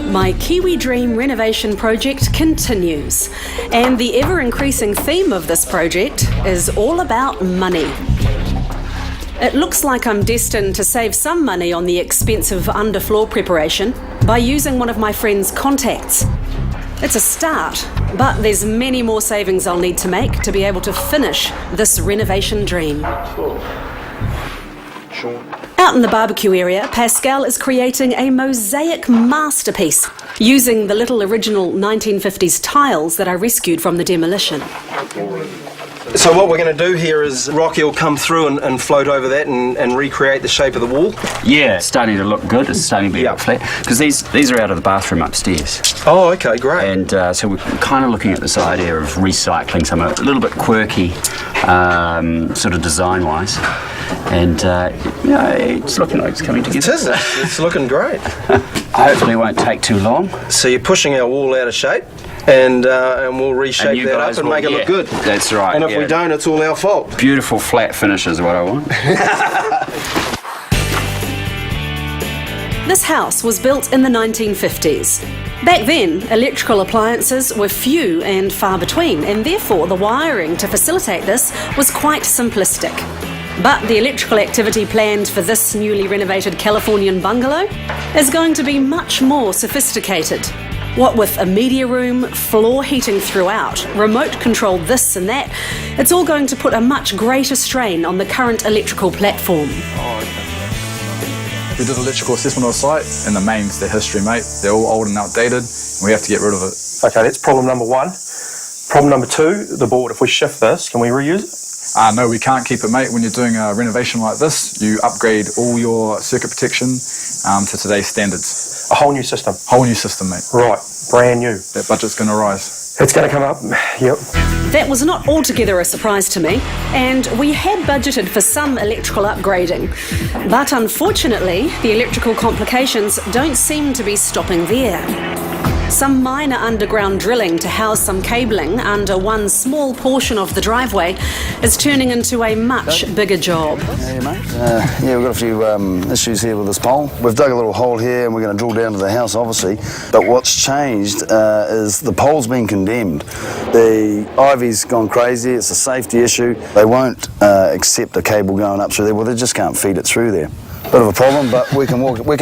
My Kiwi Dream renovation project continues, and the ever-increasing theme of this project is all about money. It looks like I'm destined to save some money on the expensive underfloor preparation by using one of my friend's contacts. It's a start, but there's many more savings I'll need to make to be able to finish this renovation dream. Out in the barbecue area, Pascal is creating a mosaic masterpiece using the little original 1950s tiles that I rescued from the demolition. So what we're going to do here is Rocky will come through and float over that and recreate the shape of the wall. Yeah, it's starting to look good. It's starting to be up flat. Because these are out of the bathroom upstairs. Oh, okay, great. And so we're kind of looking at this idea of recycling some a little bit quirky, sort of design-wise. And, it's looking like it's coming together. It is. It's looking great. Hopefully it won't take too long. So you're pushing our wall out of shape. And we'll reshape that up and make it look good. That's right. And if we don't, it's all our fault. Beautiful flat finish is what I want. This house was built in the 1950s. Back then, electrical appliances were few and far between, and therefore the wiring to facilitate this was quite simplistic. But the electrical activity planned for this newly renovated Californian bungalow is going to be much more sophisticated. What with a media room, floor heating throughout, remote control this and that, it's all going to put a much greater strain on the current electrical platform. We did an electrical assessment of the site, and the mains, they're history, mate. They're all old and outdated, and we have to get rid of it. Okay, that's problem number one. Problem number two, the board. If we shift this, can we reuse it? No, we can't keep it, mate. When you're doing a renovation like this, you upgrade all your circuit protection to today's standards. A whole new system? Whole new system, mate. Right, brand new. That budget's going to rise. It's going to come up, yep. That was not altogether a surprise to me, and we had budgeted for some electrical upgrading. But unfortunately, the electrical complications don't seem to be stopping there. Some minor underground drilling to house some cabling under one small portion of the driveway is turning into a much bigger job. Hey, mate. We've got a few issues here with this pole. We've dug a little hole here and we're going to drill down to the house, obviously. But what's changed is the pole's been condemned. The ivy's gone crazy. It's a safety issue. They won't accept a cable going up through there. Well, they just can't feed it through there. Bit of a problem, but we can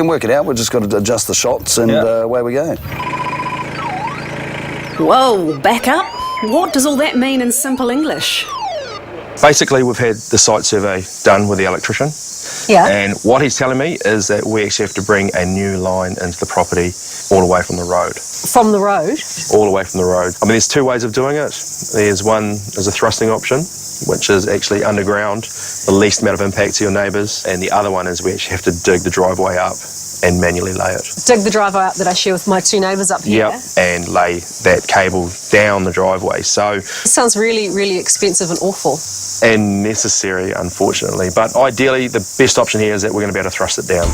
work it out. We've just got to adjust the shots and away we go. Whoa, back up? What does all that mean in simple English? Basically, we've had the site survey done with the electrician. Yeah. And what he's telling me is that we actually have to bring a new line into the property all the way from the road. From the road? All the way from the road. I mean, there's two ways of doing it. There's one is a thrusting option, which is actually underground, the least amount of impact to your neighbours. And the other one is we actually have to dig the driveway up and manually lay it. Dig the driveway up that I share with my two neighbours up here. Yep, and lay that cable down the driveway. So it sounds really, really expensive and awful. And necessary, unfortunately. But ideally, the best option here is that we're going to be able to thrust it down.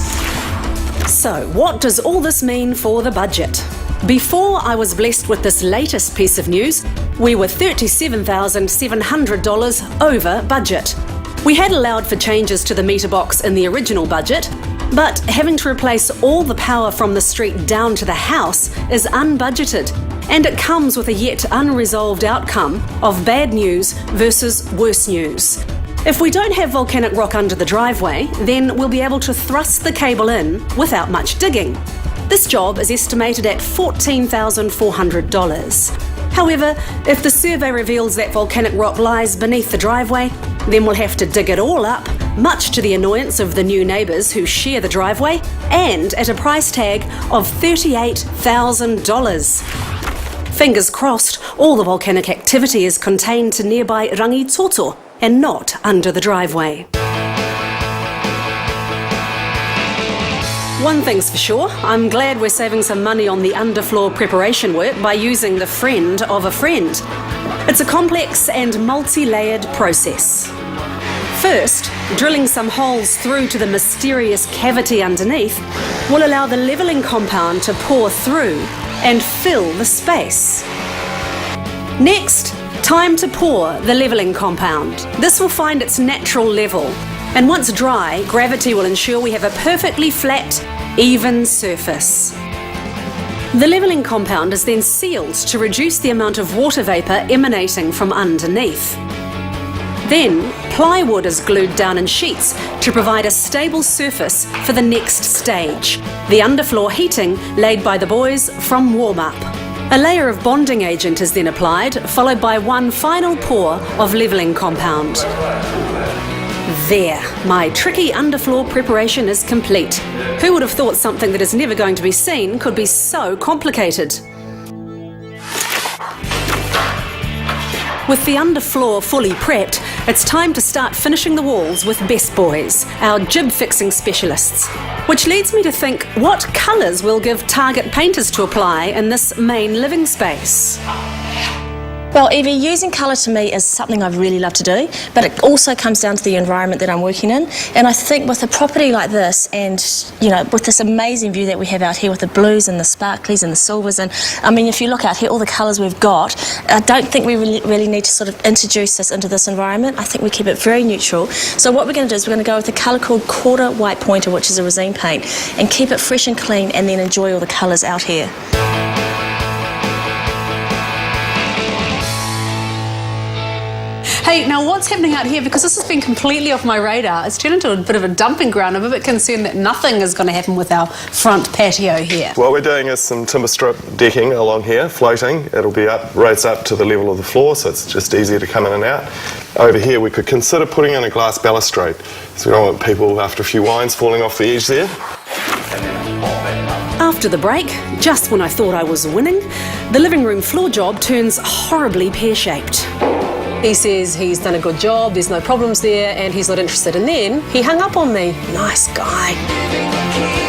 So, what does all this mean for the budget? Before I was blessed with this latest piece of news, we were $37,700 over budget. We had allowed for changes to the meter box in the original budget, but having to replace all the power from the street down to the house is unbudgeted, and it comes with a yet unresolved outcome of bad news versus worse news. If we don't have volcanic rock under the driveway, then we'll be able to thrust the cable in without much digging. This job is estimated at $14,400. However, if the survey reveals that volcanic rock lies beneath the driveway, then we'll have to dig it all up, much to the annoyance of the new neighbours who share the driveway, and at a price tag of $38,000. Fingers crossed, all the volcanic activity is contained to nearby Rangitoto and not under the driveway. One thing's for sure, I'm glad we're saving some money on the underfloor preparation work by using the friend of a friend. It's a complex and multi-layered process. First, drilling some holes through to the mysterious cavity underneath will allow the levelling compound to pour through and fill the space. Next, time to pour the levelling compound. This will find its natural level, and once dry, gravity will ensure we have a perfectly flat, even surface. The levelling compound is then sealed to reduce the amount of water vapour emanating from underneath. Then, plywood is glued down in sheets to provide a stable surface for the next stage, the underfloor heating laid by the boys from warm-up. A layer of bonding agent is then applied, followed by one final pour of levelling compound. There, my tricky underfloor preparation is complete. Who would have thought something that is never going to be seen could be so complicated? With the underfloor fully prepped, it's time to start finishing the walls with Best Boys, our jib fixing specialists. Which leads me to think, what colours will give target painters to apply in this main living space? Well, Evie, using colour to me is something I really love to do, but it also comes down to the environment that I'm working in. And I think with a property like this, and you know, with this amazing view that we have out here with the blues and the sparklies and the silvers, and I mean, if you look out here, all the colours we've got, I don't think we really need to sort of introduce this into this environment. I think we keep it very neutral. So what we're going to do is we're going to go with a colour called Quarter White Pointer, which is a resin paint, and keep it fresh and clean, and then enjoy all the colours out here. Hey, now what's happening out here? Because this has been completely off my radar. It's turned into a bit of a dumping ground. I'm a bit concerned that nothing is going to happen with our front patio here. What we're doing is some timber strip decking along here, floating. It'll be up, raised up to the level of the floor, so it's just easier to come in and out. Over here, we could consider putting in a glass balustrade, so we don't want people, after a few wines, falling off the edge there. After the break, just when I thought I was winning, the living room floor job turns horribly pear-shaped. He says he's done a good job, there's no problems there, and he's not interested. And then he hung up on me. Nice guy.